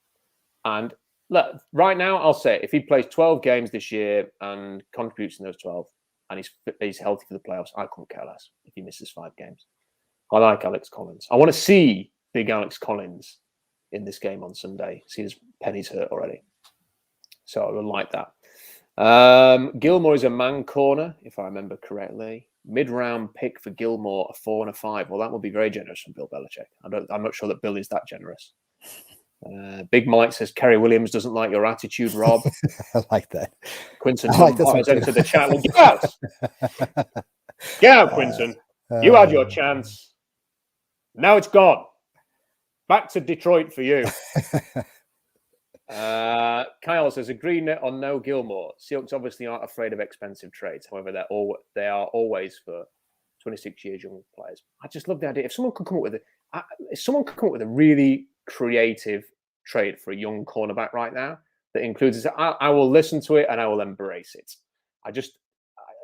And look, right now, I'll say if he plays 12 games this year and contributes in those 12 and he's healthy for the playoffs, I couldn't care less if he misses 5 games. I like Alex Collins. I want to see big Alex Collins in this game on Sunday. See his pennies hurt already. So I would like that. Gilmore is a man corner, if I remember correctly. Mid-round pick for Gilmore, a 4 and a 5. Well, that would be very generous from Bill Belichick. I'm not sure that Bill is that generous. Big Mike says Kerry Williams doesn't like your attitude, Rob. I like that. Quinton has entered the chat. Well, get out. Get out, Quinton. You had your chance. Now it's gone. Back to Detroit for you. Kyle says, agree on no Gilmore. Seahawks obviously aren't afraid of expensive trades. However, they are always for 26 years young players. I just love the idea. If someone could come up with a really creative trade for a young cornerback right now that includes this, I will listen to it and I will embrace it.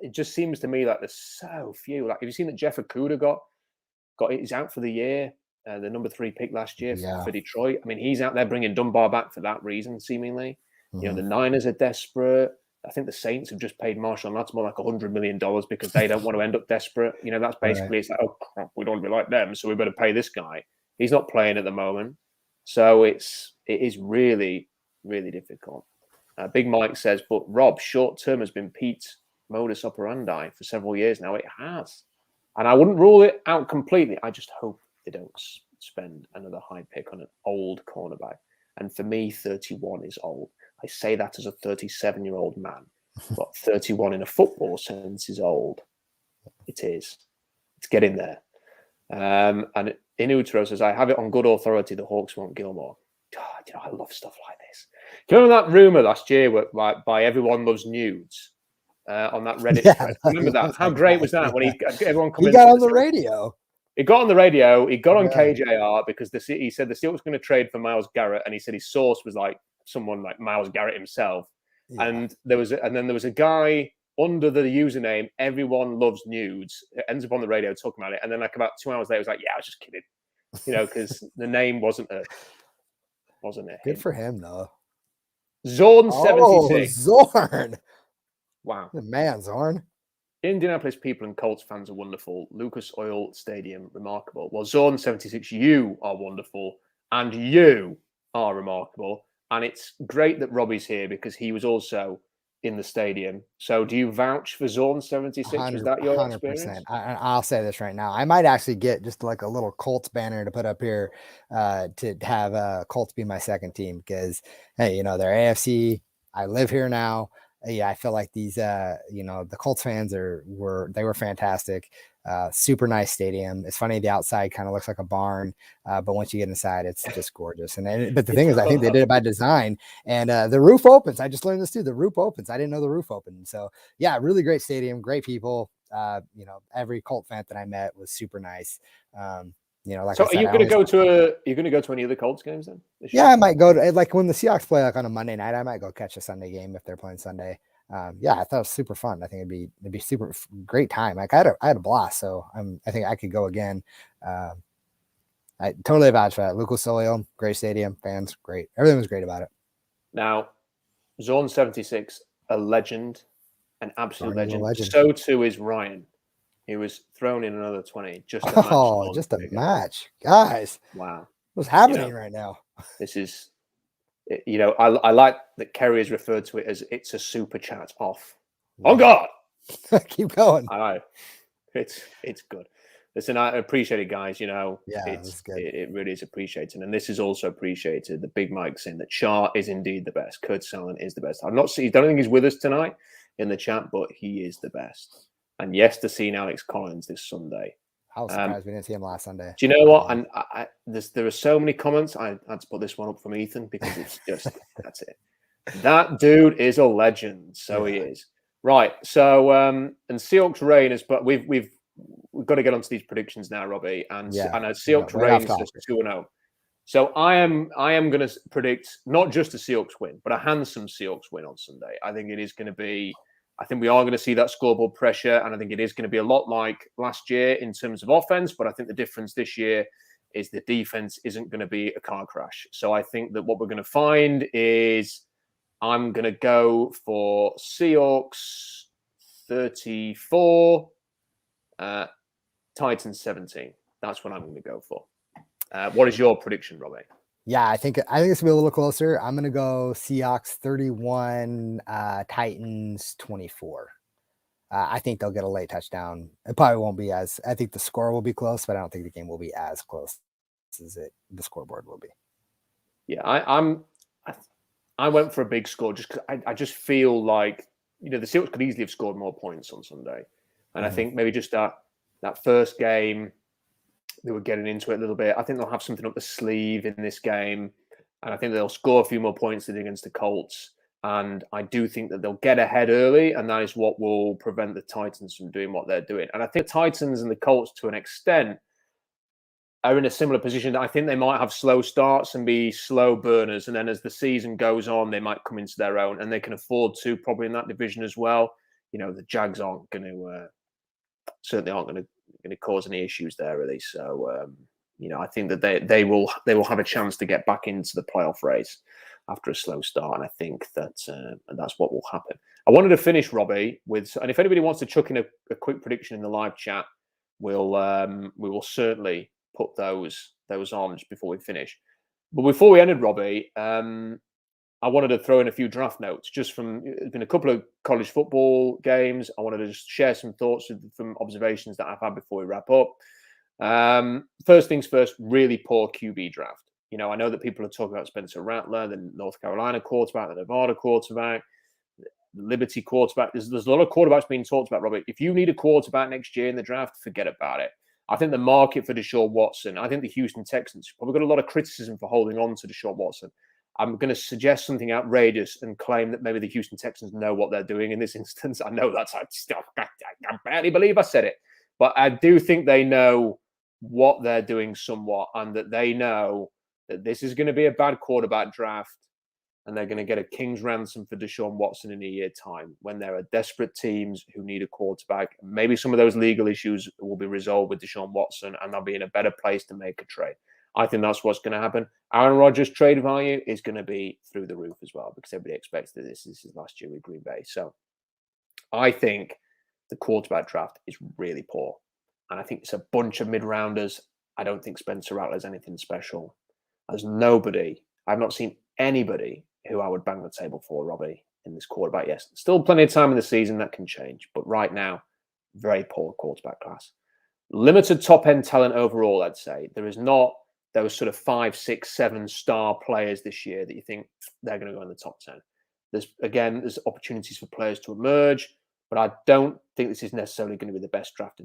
It just seems to me like there's so few. Like, have you seen that Jeff Okudah he's out for the year? The number 3 pick last year for Detroit. I mean, he's out there bringing Dunbar back for that reason, seemingly. Mm-hmm. The Niners are desperate. I think the Saints have just paid Marshall Lattimore like $100 million because they don't want to end up desperate. That's basically, It's like, oh, crap, we don't want to be like them, so we better pay this guy. He's not playing at the moment. So it is really, really difficult. Big Mike says, but Rob, short-term has been Pete's modus operandi for several years now. It has. And I wouldn't rule it out completely. I just hope they don't spend another high pick on an old cornerback. And for me, 31 is old. I say that as a 37-year-old man, but 31 in a football sense is old. It is. It's getting there. And Inutero says, I have it on good authority the Hawks want Gilmore. God, I love stuff like this. Do you remember that rumor last year by Everyone Loves Nudes on that Reddit thread? Remember that? How great was that when everyone commented? He got on the radio. He got on the radio. He got on KJR because he said the Seahawks were going to trade for Myles Garrett, and he said his source was like someone like Myles Garrett himself. Yeah. And then there was a guy under the username Everyone Loves Nudes. It ends up on the radio talking about it, and then like about 2 hours later, it was like, yeah, I was just kidding, because the name wasn't it? Good for him though. Zorn 76. Zorn. Wow, the man, Zorn. Indianapolis people and Colts fans are wonderful. Lucas Oil Stadium, remarkable. Well, Zone 76, you are wonderful and you are remarkable. And it's great that Robbie's here because he was also in the stadium. So do you vouch for Zone 76? Was that your 100%. Experience? I'll say this right now. I might actually get just like a little Colts banner to put up here to have Colts be my second team because, hey, they're AFC. I live here now. Yeah, I feel like these, the Colts fans were fantastic. Super nice stadium. It's funny, the outside kind of looks like a barn, but once you get inside, it's just gorgeous. But the thing is, I think they did it by design. And the roof opens. I just learned this too. The roof opens. I didn't know the roof opened. So yeah, really great stadium, great people. Every Colt fan that I met was super nice. Like so, are you going to go to any of the Colts games then? Yeah, I might go to like when the Seahawks play like on a Monday night. I might go catch a Sunday game if they're playing Sunday. I thought it was super fun. I think it'd be super great time. Like I had a blast, so I think I could go again. I totally vouch for that. Lucas Oil, great stadium, fans, great. Everything was great about it. Now, Zone 76, a legend, an absolute legend. So too is Ryan. He was thrown in another 20. Just a match. Guys. Wow. What's happening right now? This is, I like that Kerry has referred to it as it's a super chat off. Yeah. Oh, God. Keep going. I know. It's good. Listen, I appreciate it, guys. Yeah, it's good. It really is appreciated. And this is also appreciated. The Big Mike saying that Char is indeed the best. Kurt Salen is the best. I don't think he's with us tonight in the chat, but he is the best. And yes, to see Alex Collins this Sunday. I was surprised we didn't see him last Sunday. Do you know what? And there are so many comments. I had to put this one up from Ethan because it's just that's it. That dude is a legend. So he is. Right. So and Seahawks reign is, but we've got to get onto these predictions now, Robbie. And I know Seahawks reign is just 2-0. So I am going to predict not just a Seahawks win, but a handsome Seahawks win on Sunday. I think it is going to be. I think we are going to see that scoreboard pressure, and I think it is going to be a lot like last year in terms of offense. But I think the difference this year is the defense isn't going to be a car crash. So I think that what we're going to find is I'm going to go for Seahawks 34, Titans 17. That's what I'm going to go for. What is your prediction, Robbie? Yeah, I think it's gonna be a little closer. I'm gonna go Seahawks 31, Titans 24. I think they'll get a late touchdown. It probably won't be as. I think the score will be close, but I don't think the game will be as close as the scoreboard will be. Yeah, I went for a big score just because I just feel like the Seahawks could easily have scored more points on Sunday, and I think maybe just that first game. They were getting into it a little bit. I think they'll have something up the sleeve in this game. And I think they'll score a few more points than against the Colts. And I do think that they'll get ahead early. And that is what will prevent the Titans from doing what they're doing. And I think the Titans and the Colts, to an extent, are in a similar position. I think they might have slow starts and be slow burners. And then as the season goes on, they might come into their own. And they can afford to probably in that division as well. The Jags aren't going to, certainly aren't going to cause any issues there, really. So, I think that they will have a chance to get back into the playoff race after a slow start, and I think that that's what will happen. I wanted to finish, Robbie, with, and if anybody wants to chuck in a quick prediction in the live chat, we will certainly put those on just before we finish. But before we ended, Robbie, I wanted to throw in a few draft notes just from, there's been a couple of college football games. I wanted to just share some thoughts from observations that I've had before we wrap up. First things first, really poor QB draft. I know that people are talking about Spencer Rattler, the North Carolina quarterback, the Nevada quarterback, the Liberty quarterback. There's a lot of quarterbacks being talked about, Robert. If you need a quarterback next year in the draft, forget about it. I think the market for Deshaun Watson, I think the Houston Texans probably got a lot of criticism for holding on to Deshaun Watson. I'm going to suggest something outrageous and claim that maybe the Houston Texans know what they're doing in this instance. I know that's stuff. I barely believe I said it, but I do think they know what they're doing somewhat, and that they know that this is going to be a bad quarterback draft, and they're going to get a king's ransom for Deshaun Watson in a year's time when there are desperate teams who need a quarterback. Maybe some of those legal issues will be resolved with Deshaun Watson, and they'll be in a better place to make a trade. I think that's what's going to happen. Aaron Rodgers' trade value is going to be through the roof as well, because everybody expects that this is last year with Green Bay. So I think the quarterback draft is really poor. And I think it's a bunch of mid-rounders. I don't think Spencer Rattler is anything special. There's nobody, I've not seen anybody who I would bang the table for, Robbie, in this quarterback. Yes, still plenty of time in the season that can change. But right now, very poor quarterback class. Limited top-end talent overall, I'd say. There is not those sort of 5, 6, 7 star players this year that you think they're going to go in the top 10. There's opportunities for players to emerge, but I don't think this is necessarily going to be the best draft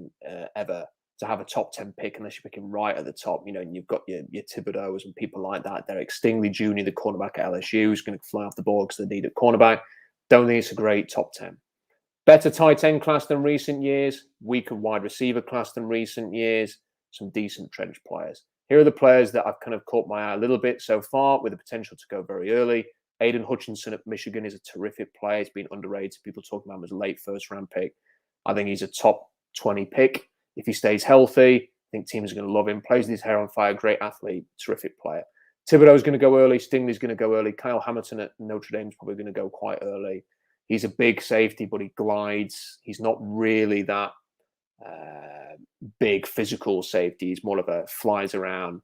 ever to have a top 10 pick unless you're picking right at the top. And you've got your Thibodeaux and people like that. Derek Stingley Jr., the cornerback at LSU, is going to fly off the ball because they need a cornerback. Don't think it's a great top 10. Better tight end class than recent years, weaker wide receiver class than recent years, some decent trench players. Here are the players that I've kind of caught my eye a little bit so far with the potential to go very early. Aidan Hutchinson at Michigan is a terrific player. He's been underrated. People talking about him as a late first-round pick. I think he's a top 20 pick. If he stays healthy, I think teams are going to love him. Plays with his hair on fire, great athlete, terrific player. Thibodeaux is going to go early. Stingley's going to go early. Kyle Hamilton at Notre Dame is probably going to go quite early. He's a big safety, but he glides. He's not really that big physical safety. He's more of a flies around,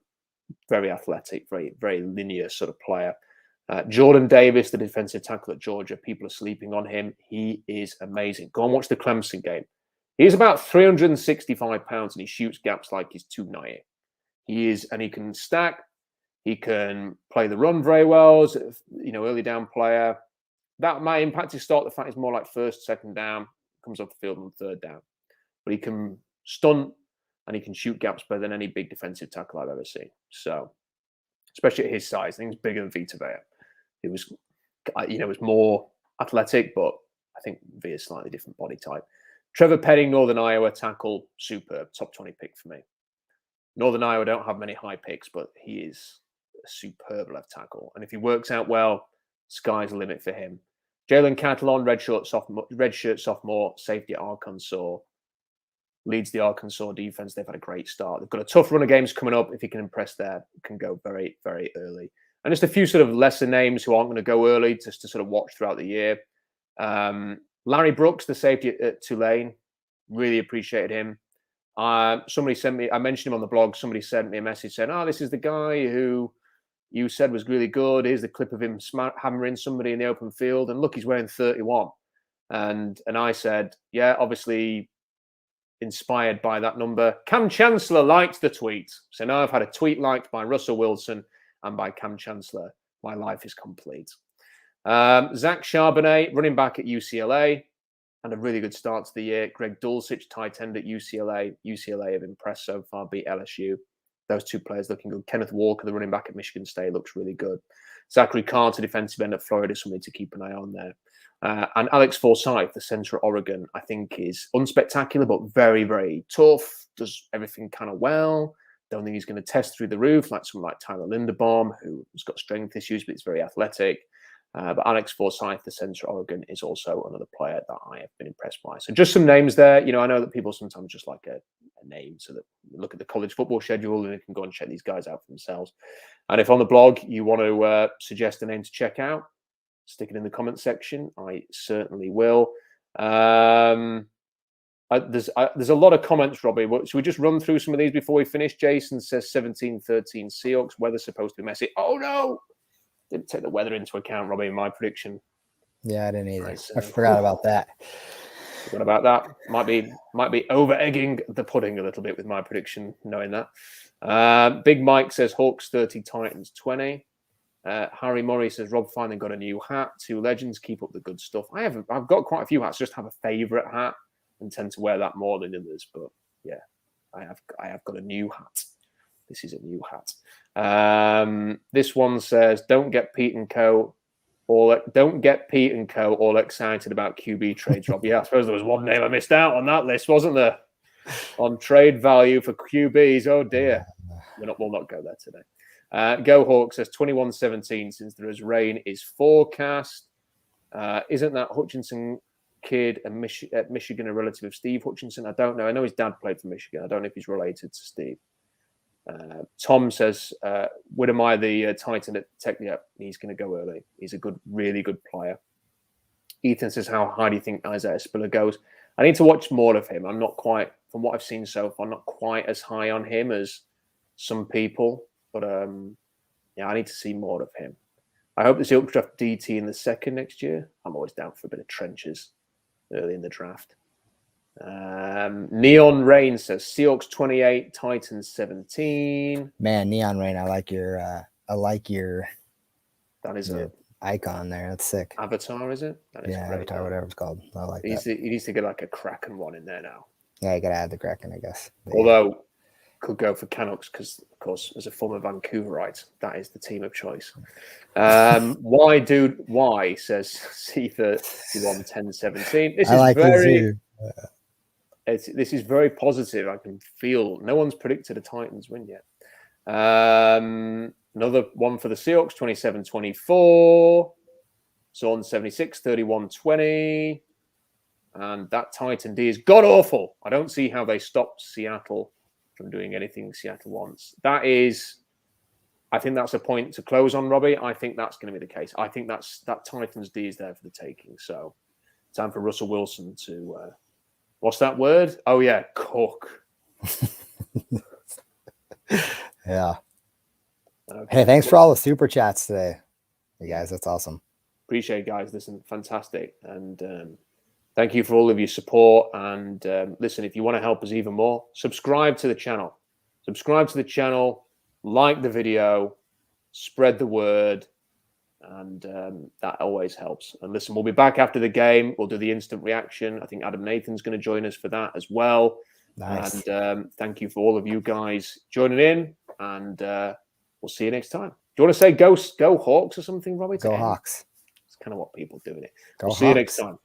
very athletic, very, very linear sort of player. Jordan Davis, the defensive tackle at Georgia, people are sleeping on him. He is amazing. Go and watch the Clemson game. He's about 365 pounds and he shoots gaps like he's 290. And he can stack. He can play the run very well as early down player. That might impact his start. The fact he's more like first, second down, comes off the field on third down. But he can stunt and he can shoot gaps better than any big defensive tackle I've ever seen. So, especially at his size, I think he's bigger than Vita Vea. He was, was more athletic, but I think Vea's slightly different body type. Trevor Penning, Northern Iowa tackle, superb, top 20 pick for me. Northern Iowa don't have many high picks, but he is a superb left tackle. And if he works out well, sky's the limit for him. Jalen Catalon, redshirt sophomore, safety at Arkansas, leads the Arkansas defense. They've had a great start. They've got a tough run of games coming up. If he can impress there, can go very, very early. And just a few sort of lesser names who aren't going to go early, just to sort of watch throughout the year. Larry Brooks, the safety at Tulane, really appreciated him. Somebody sent me, I mentioned him on the blog. Somebody sent me a message saying, "Oh, this is the guy who you said was really good. Here's the clip of him hammering somebody in the open field. And look, he's wearing 31. And I said, yeah, obviously inspired by that number. Cam Chancellor liked the tweet. So now I've had a tweet liked by Russell Wilson and by Cam Chancellor. My life is complete. Zach Charbonnet, running back at UCLA, and a really good start to the year. Greg Dulcich, tight end at UCLA. UCLA have impressed so far, beat LSU. Those two players looking good. Kenneth Walker, the running back at Michigan State, looks really good. Zachary Carter, defensive end at Florida, something to keep an eye on there. And Alex Forsyth, the center at Oregon, I think is unspectacular, but very, very tough. Does everything kind of well. Don't think he's going to test through the roof like someone like Tyler Linderbaum, who's got strength issues, but he's very athletic. But Alex Forsyth, the center at Oregon, is also another player that I have been impressed by. So just some names there. You know, I know that people sometimes just like a name so that look at the college football schedule and they can go and check these guys out for themselves. And if on the blog you want to suggest a name to check out, stick it in the comment section. I certainly will. There's a lot of comments, Robbie. Should we just run through some of these before we finish? Jason says 17-13 Seahawks. Weather's supposed to be messy. Oh, no. Didn't take the weather into account, Robbie, in my prediction. Yeah, I didn't either. I forgot about that. Forgot about that. Might be over egging the pudding a little bit with my prediction, knowing that. Big Mike says Hawks 30, Titans 20. Harry Murray says Rob finally got a new hat. Two legends, keep up the good stuff. I've got quite a few hats. Just have a favorite hat and tend to wear that more than others. But yeah, I have got a new hat. This is a new hat. This one says, don't get Pete and Co. all excited about QB trades, Rob. Yeah, I suppose there was one name I missed out on that list, wasn't there? On trade value for QBs. Oh dear. We'll not go there today. Go Hawks says 21-17 since there is rain is forecast. Isn't that Hutchinson kid at Michigan a relative of Steve Hutchinson? I don't know. I know his dad played for Michigan. I don't know if he's related to Steve. Tom says, Whittemire, the Titan at Tech, yeah, he's going to go early. He's a really good player. Ethan says, how high do you think Isaiah Spiller goes? I need to watch more of him. I'm not quite, from what I've seen so far, not quite as high on him as some people. But yeah, I need to see more of him. I hope there's the updraft DT in the second next year. I'm always down for a bit of trenches early in the draft. Neon Rain says Seahawks 28, Titans 17. Man, Neon Rain, I like your that is a icon there. That's sick. Avatar, is it? That is great, Avatar, whatever it's called. I like that. He needs to get like a Kraken one in there now. Yeah, you gotta add the Kraken, I guess. But although could go for Canucks because, of course, as a former Vancouverite, that is the team of choice. Why says C31 10 17. This is very positive. I can feel no one's predicted a Titans win yet. Another one for the Seahawks 27-24. Zorn 76 31-20. And that Titan D is god awful. I don't see how they stopped Seattle from doing anything Seattle wants. I think that's a point to close on, Robbie. I think that's going to be the case. I think that Titans D is there for the taking. So time for Russell Wilson to what's that word? Oh yeah, cook. Yeah. Okay. Hey, thanks for all the super chats today. You guys, that's awesome. Appreciate it, guys. Listen, fantastic. And thank you for all of your support. And listen, if you want to help us even more, subscribe to the channel. Like the video, spread the word, and that always helps. And listen, we'll be back after the game. We'll do the instant reaction. I think Adam Nathan's going to join us for that as well. Nice. And thank you for all of you guys joining in. And we'll see you next time. Do you want to say go Hawks or something, Robbie? Go Hawks. It's kind of what people do in it. We'll see you next time.